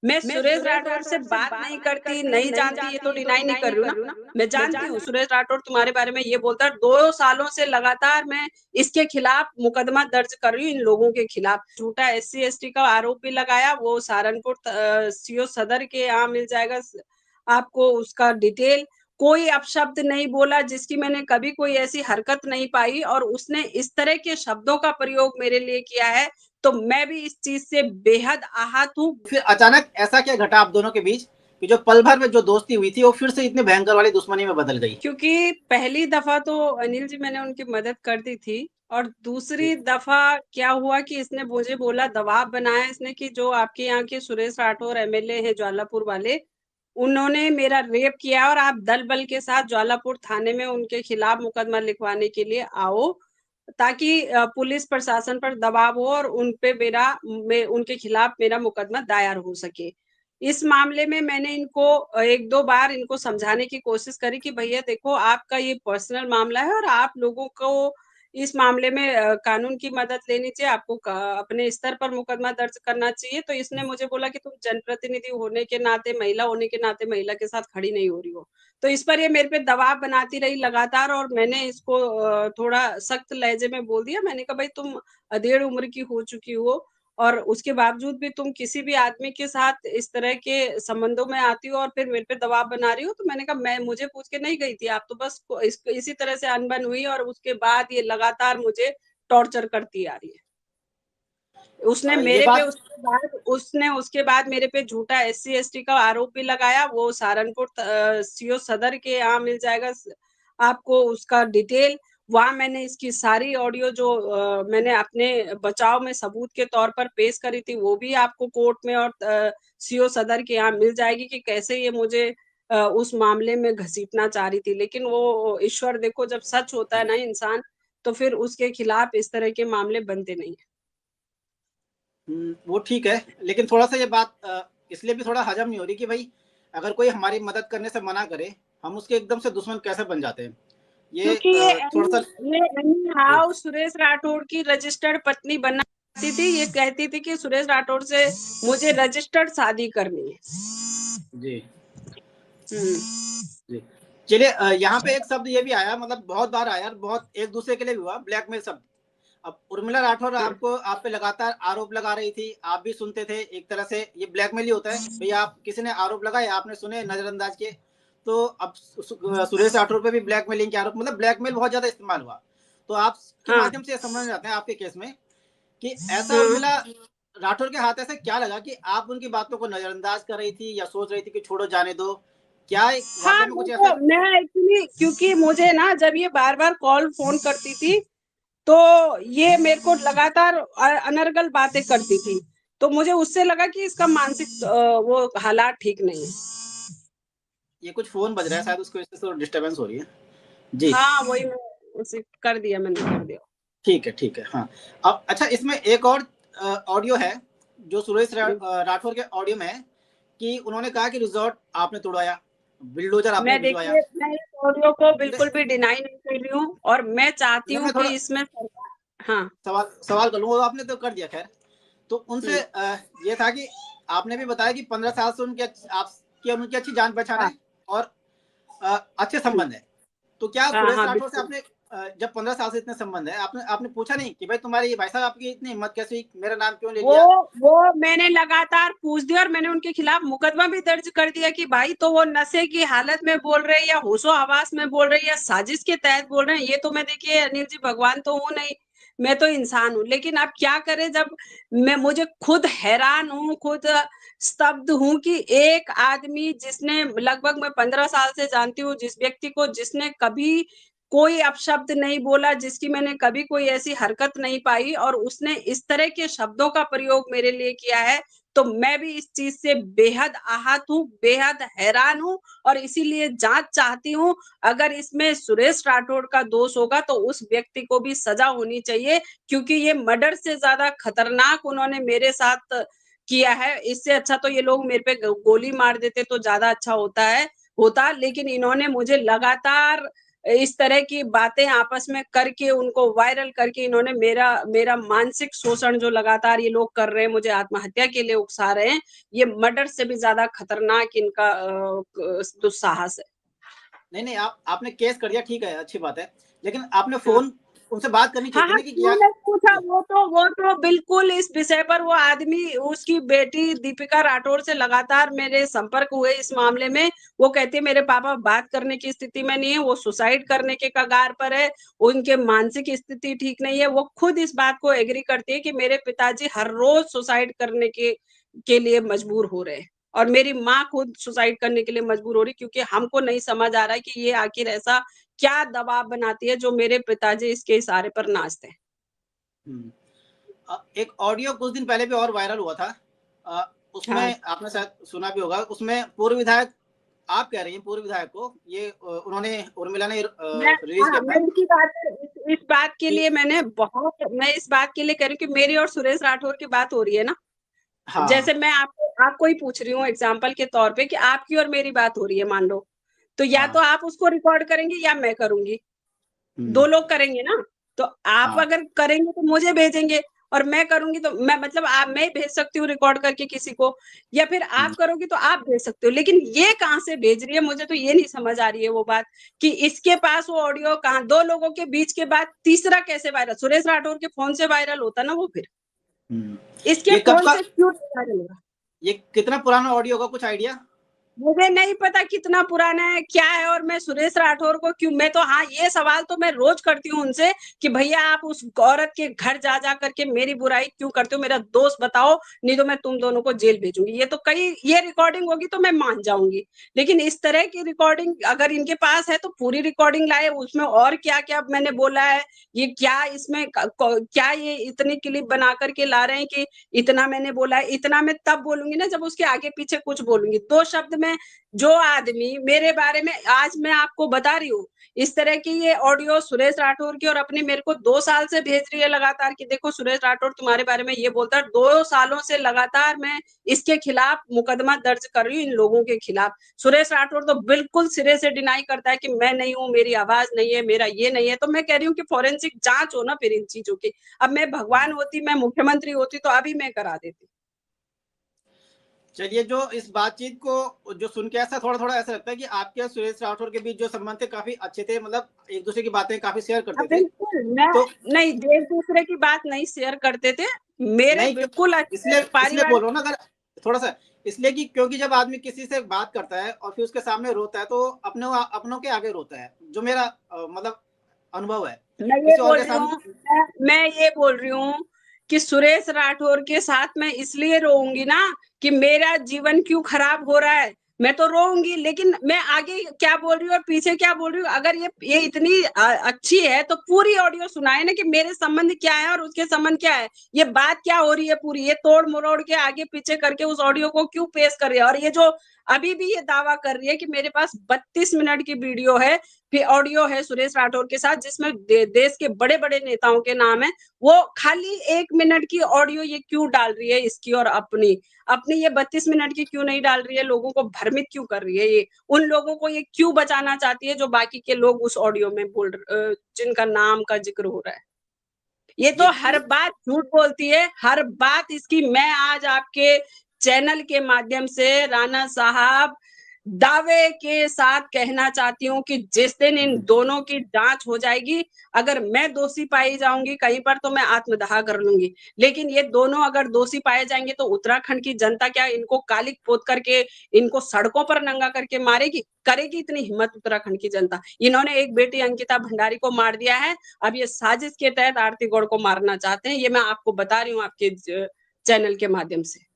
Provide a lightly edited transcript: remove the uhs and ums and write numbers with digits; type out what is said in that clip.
मैं सुरेश राठौर से बात नहीं करती, नहीं जानती, ये तो डिनाई नहीं कर रही हूँ ना। मैं जानती हूँ सुरेश राठौर तुम्हारे बारे में ये बोलता है। 2 सालों से लगातार मैं इसके खिलाफ मुकदमा दर्ज कर रही हूँ, इन लोगों के खिलाफ। झूठा SC/ST का आरोप भी लगाया। वो सहारनपुर CO सदर के यहाँ मिल जाएगा आपको उसका डिटेल। कोई अपशब्द नहीं बोला जिसकी मैंने कभी कोई ऐसी हरकत नहीं पाई, और उसने इस तरह के शब्दों का प्रयोग मेरे लिए किया है, तो मैं भी इस चीज से बेहद आहत हूँ। फिर अचानक ऐसा क्या घटा आप दोनों के बीच कि जो पल भर में जो दोस्ती हुई थी वो फिर से इतनी भयंकर वाली दुश्मनी में बदल गई? क्योंकि पहली दफा तो अनिल जी मैंने उनकी मदद कर दी थी, और दूसरी दफा क्या हुआ कि इसने मुझे बोला, दबाव बनाया इसने कि जो आपके यहाँ के सुरेश राठौर MLA है ज्वालापुर वाले, उन्होंने मेरा रेप किया और आप दल बल के साथ ज्वालापुर थाने में उनके खिलाफ मुकदमा लिखवाने के लिए आओ, ताकि पुलिस प्रशासन पर दबाव हो और उनके खिलाफ मेरा मुकदमा दायर हो सके। इस मामले में मैंने इनको 1-2 बार इनको समझाने की कोशिश करी कि भैया देखो, आपका ये पर्सनल मामला है और आप लोगों को इस मामले में कानून की मदद लेनी चाहिए, आपको अपने स्तर पर मुकदमा दर्ज करना चाहिए। तो इसने मुझे बोला कि तुम जनप्रतिनिधि होने के नाते, महिला होने के नाते महिला के साथ खड़ी नहीं हो रही हो। तो इस पर ये मेरे पे दबाव बनाती रही लगातार, और मैंने इसको थोड़ा सख्त लहजे में बोल दिया। मैंने कहा भाई तुम अधेड़ उम्र की हो चुकी हो, और उसके बावजूद भी तुम किसी भी आदमी के साथ इस तरह के संबंधों में आती हो और फिर मेरे पे दबाव बना रही हो। तो मैंने कहा मैं मुझे पूछ के नहीं गई थी, आप तो बस इसी तरह से अनबन हुई, और उसके बाद ये लगातार मुझे टॉर्चर करती आ रही है। उसने ये मेरे पे बात उसके बाद मेरे पे झूठा SC/ST का आरोप भी लगाया। वो सहारनपुर CO सदर के यहाँ मिल जाएगा आपको उसका डिटेल। वहां मैंने इसकी सारी ऑडियो जो मैंने अपने बचाव में सबूत के तौर पर पेश करी थी, वो भी आपको कोर्ट में और CO सदर के यहाँ मिल जाएगी कि कैसे ये मुझे उस मामले में घसीटना चाह रही थी। लेकिन वो ईश्वर देखो, जब सच होता है ना इंसान, तो फिर उसके खिलाफ इस तरह के मामले बनते नहीं है। वो ठीक है, लेकिन थोड़ा-सा ये बात इसलिए भी थोड़ा हज़म नहीं हो रही कि भई अगर कोई हमारी मदद करने से मना करे, हम उसके एकदम से दुश्मन कैसे बन जाते हैं? ये क्योंकि थोड़ा-सा ये एनी जी, हाउ सुरेश राठौर की रजिस्टर्ड पत्नी बनना चाहती थी। ये कहती थी कि सुरेश राठौर से मुझे रजिस्टर्ड शादी करनी है। जी, हम्म। जी। चलिए यहाँ पे एक शब्द ये भी आया, मतलब बहुत बार आया और बहुत एक-दूसरे के लिए भी हुआ, ब्लैकमेल शब्द। अब उर्मिला राठौर हाँ, आपको आप पे लगातार आरोप लगा रही थी, आप भी सुनते थे, एक तरह से ये ब्लैकमेल ही होता है। भई आप किसी ने आरोप लगाए, आपने सुने, नज़रअंदाज किए। तो अब सुरेश राठौर पे भी ब्लैकमेलिंग के आरोप, मतलब ब्लैकमेल बहुत ज़्यादा इस्तेमाल हुआ। तो आपके हाँ, माध्यम से ये समझना चाहते हैं आपके केस में कि ऐसा हाँ। उर्मिला राठौर के हाथ ऐसा क्या लगा कि आप उनकी बातों को नज़रअंदाज कर रही थी या सोच रही थी कि छोड़ो जाने दो? क्या हाँ, वाक़ई में कुछ ऐसा? देखो मैं एक्चुअली, क्योंकि मुझे ना जब ये बार-बार कॉल फ़ोन करती थी, तो ये मेरे को लगातार अनर्गल बातें करती थी। तो मुझे उससे लगा कि इसका मानसिक वो हालात ठीक नहीं है। ये कुछ फ़ोन बज रहा है शायद, उसकी वज़ह से थोड़ा डिस्टर्बेंस हो रही है। जी। हाँ, वही मैं उसे कर दिया, मैंने कर दिया। ठीक है, हाँ। अब अच्छा, इसमें एक और ऑडियो है, जो राठौर के ऑडियो में है कि उन्होंने कहा कि रिज़ॉर्ट आपने तुड़वाया, बुलडोज़र आपने मैं भिजवाया। देखिए, मैं इस ऑडियो को ले बिल्कुल भी डिनाई नहीं कर रही हूँ, और मैं चाहती ले हूँ मैं कि थोड़ा इसमें सरकार। हाँ। सवाल कर लूँ, वो आपने तो कर दिया खैर। तो उनसे हुँ। ये था कि आपने भी बताया कि 15 साल से आपकी और उनकी अच्छी जान-पहचान हाँ। है और अच्छे हुँ। संबंध है। तो क्या हाँ, सुरेश हाँ, राठौर से बिल्कुल। आपने जब 15 साल से इतने संबंध है, आपने आपने पूछा नहीं कि भाई तुम्हारे ये भाई साहब आपकी इतनी हिम्मत कैसे हुई, मेरा नाम क्यों ले वो लिया? वो मैंने लगातार पूछ दिया, और मैंने उनके खिलाफ मुकदमा भी दर्ज कर दिया कि भाई तो वो नशे की हालत में बोल रहे हैं या होशो-हवास में बोल रहे हैं या साजिश के तहत बोल रहे हैं। ये तो मैं देखिए अनिल जी भगवान तो हूँ नहीं, मैं तो इंसान हूँ। लेकिन अब क्या करें, जब मुझे खुद हैरान हूँ, खुद स्तब्ध हूँ कि एक आदमी जिसने लगभग मैं 15 साल से जानती हूँ, जिस व्यक्ति को जिसने कभी कोई अपशब्द नहीं बोला, जिसकी मैंने कभी कोई ऐसी हरकत नहीं पाई, और उसने इस तरह के शब्दों का प्रयोग मेरे लिए किया है, तो मैं भी इस चीज़ से बेहद आहत हूँ, बेहद हैरान हूँ, और इसीलिए जाँच चाहती हूँ। अगर इसमें सुरेश राठौर का दोष होगा, तो उस व्यक्ति को भी सज़ा होनी चाहिए, क्योंकि ये मर्डर से ज़्यादा खतरनाक उन्होंने मेरे साथ किया है। इससे अच्छा तो ये लोग मेरे पे गोली मार देते तो ज़्यादा अच्छा होता। लेकिन इन्होंने मुझे लगातार इस तरह की बातें आपस में करके उनको वायरल करके इन्होंने मेरा मेरा मानसिक शोषण जो लगातार ये लोग कर रहे हैं, मुझे आत्महत्या के लिए उकसा रहे हैं, ये मर्डर से भी ज्यादा खतरनाक इनका दुस्साहस है। नहीं नहीं, आपने केस कर दिया, ठीक है, अच्छी बात है, लेकिन आपने हाँ फोन उनसे बात करनी हाँ चाहिए थी हाँ, ना कि क्यों क्या। नहीं पूछा? वो तो बिल्कुल इस विषय पर वो आदमी, उसकी बेटी दीपिका राठौर से लगातार मेरे संपर्क हुए इस मामले में। वो कहती है मेरे पापा बात करने की स्थिति में नहीं है, वो सुसाइड करने के कगार पर है, उनके मानसिक स्थिति ठीक नहीं है। वो खुद इस बात को एग्री करती है कि मेरे पिताजी हर रोज सुसाइड करने के लिए मजबूर हो रहे हैं, और मेरी माँ खुद सुसाइड करने के लिए मजबूर हो रही, क्योंकि हमको नहीं समझ आ रहा है कि ये आखिर ऐसा क्या दबाव बनाती है जो मेरे पिताजी इसके इशारे पर नाचते हैं। एक ऑडियो कुछ दिन पहले भी और वायरल हुआ था, हाँ उसमें आपने शायद सुना भी होगा, उसमें पूर्व विधायक, आप कह रही हैं पूर्व विधायक को ये उन्होंने, उर्मिला ने मैं, रिलीज हाँ किया मैं था इसी बात इस बात के कि लिए मैं इस बात के लिए कह रही हूँ कि मेरी और सुरेश राठौर की बात हो रही है ना। हाँ जैसे मैं आपको ही पूछ रही हूँ एग्जाम्पल के तौर पे कि आपकी और मेरी बात हो रही है, मान लो, तो या तो हाँ आप उसको रिकॉर्ड करेंगे या मैं करूंगी, हम्म, दो लोग करेंगे ना। तो आप हाँ अगर करेंगे तो मुझे भेजेंगे, और मैं करूंगी तो मैं, मतलब आप, मैं भेज सकती हूँ रिकॉर्ड करके किसी को, या फिर हम्म, आप करोगी तो आप भेज सकते हो। लेकिन ये कहाँ से भेज रही है, मुझे तो ये नहीं समझ आ रही है वो बात, कि इसके पास वो ऑडियो कहाँ, दो लोगों के बीच के बाद तीसरा कैसे वायरल? सुरेश राठौर के फोन से वायरल होता ना वो, फिर हम्म। इसके ये कब फोन का, से क्यों वायरल होगा? ये कितना पुराना ऑडियो होगा, कुछ आइडिया। मुझे नहीं पता कितना पुराना है क्या है, और मैं सुरेश राठौर को क्यों, मैं तो, हाँ ये सवाल तो मैं रोज करती हूँ उनसे कि भैया आप उस औरत के घर जा जा करके मेरी बुराई क्यों करते हो, मेरा दोस्त बताओ, नहीं तो मैं तुम दोनों को जेल भेजूंगी। ये तो कई, ये रिकॉर्डिंग होगी तो मैं मान जाऊंगी, लेकिन इस तरह की रिकॉर्डिंग अगर इनके पास है तो पूरी रिकॉर्डिंग लाए, उसमें और क्या क्या मैंने बोला है, ये क्या इसमें क्या ये इतनी क्लिप बना करके ला रहे हैं कि इतना मैंने बोला है। इतना मैं तब बोलूंगी ना जब उसके आगे पीछे कुछ बोलूंगी, दो शब्द में। जो आदमी मेरे बारे में, आज मैं आपको बता रही हूँ, इस तरह की ये ऑडियो सुरेश राठौर की और अपनी मेरे को 2 साल से भेज रही है लगातार कि देखो सुरेश राठौर तुम्हारे बारे में ये बोलता है। 2 सालों से लगातार मैं इसके खिलाफ मुकदमा दर्ज कर रही हूँ, इन लोगों के खिलाफ। सुरेश राठौर तो बिल्कुल सिरे से डिनाई करता है कि मैं नहीं हूँ, मेरी आवाज नहीं है, मेरा ये नहीं है। तो मैं कह रही हूँ कि फॉरेंसिक जांच हो ना फिर इन चीजों की। अब मैं भगवान होती, मैं मुख्यमंत्री होती तो अभी मैं करा देती। चलिए, जो इस बातचीत को जो सुन के ऐसा थोड़ा थोड़ा ऐसा लगता है कि आपके और सुरेश राठौर के बीच जो संबंध थे काफी अच्छे थे, मतलब एक दूसरे की बातें काफी शेयर अब करते थे। बिल्कुल मैं, तो नहीं, एक दूसरे की बात नहीं शेयर करते थे, मेरे नहीं, बिल्कुल इसलिए अच्छे इसलिए बोल पारिवारिक। रहा हूँ ना, अगर थोड़ा सा, इसलिए कि क्योंकि जब आदमी किसी से बात करता है और फिर उसके सामने रोता है तो अपनों के आगे रोता है, जो मेरा मतलब अनुभव है। मैं ये किसी और बोल के रही हूँ, सामने। मैं ये बोल रही हूँ कि सुरेश राठौर के साथ मैं इसलिए रोऊंगी ना कि मेरा जीवन क्यों खराब हो रहा है। मैं तो रोऊंगी, लेकिन मैं आगे क्या बोल रही हूँ और पीछे क्या बोल रही हूँ, अगर ये इतनी अच्छी है तो पूरी ऑडियो सुनाए ना कि मेरे संबंध क्या है और उसके संबंध क्या है, ये बात क्या हो रही है पूरी, ये तोड़ मरोड़ के आगे पीछे करके उस ऑडियो को क्यों पेश कर रही है। और ये जो अभी भी ये दावा कर रही है कि मेरे पास 32 मिनट की वीडियो है, फिर ऑडियो है सुरेश राठौर के साथ जिसमें देश के बड़े बड़े नेताओं के नाम है, वो खाली 1 मिनट की ऑडियो ये क्यों डाल रही है इसकी, और अपनी अपनी ये 32 मिनट की क्यों नहीं डाल रही है, लोगों को भ्रमित क्यों कर रही है, ये उन लोगों को ये क्यों बचाना चाहती है जो बाकी के लोग उस ऑडियो में जिनका नाम का जिक्र हो रहा है। ये तो हर ये बात झूठ बोलती है, हर बात इसकी। मैं आज आपके चैनल के माध्यम से राणा साहब दावे के साथ कहना चाहती हूँ कि जिस दिन इन दोनों की जांच हो जाएगी, अगर मैं दोषी पाई जाऊंगी कहीं पर तो मैं आत्मदाह कर लूंगी, लेकिन ये दोनों अगर दोषी पाए जाएंगे तो उत्तराखंड की जनता क्या इनको कालिक पोत करके, इनको सड़कों पर नंगा करके मारेगी? करेगी इतनी हिम्मत उत्तराखंड की जनता? इन्होंने एक बेटी अंकिता भंडारी को मार दिया है, अब ये साजिश के तहत आरती गौड़ को मारना चाहते हैं। ये मैं आपको बता रही हूँ आपके चैनल के माध्यम से।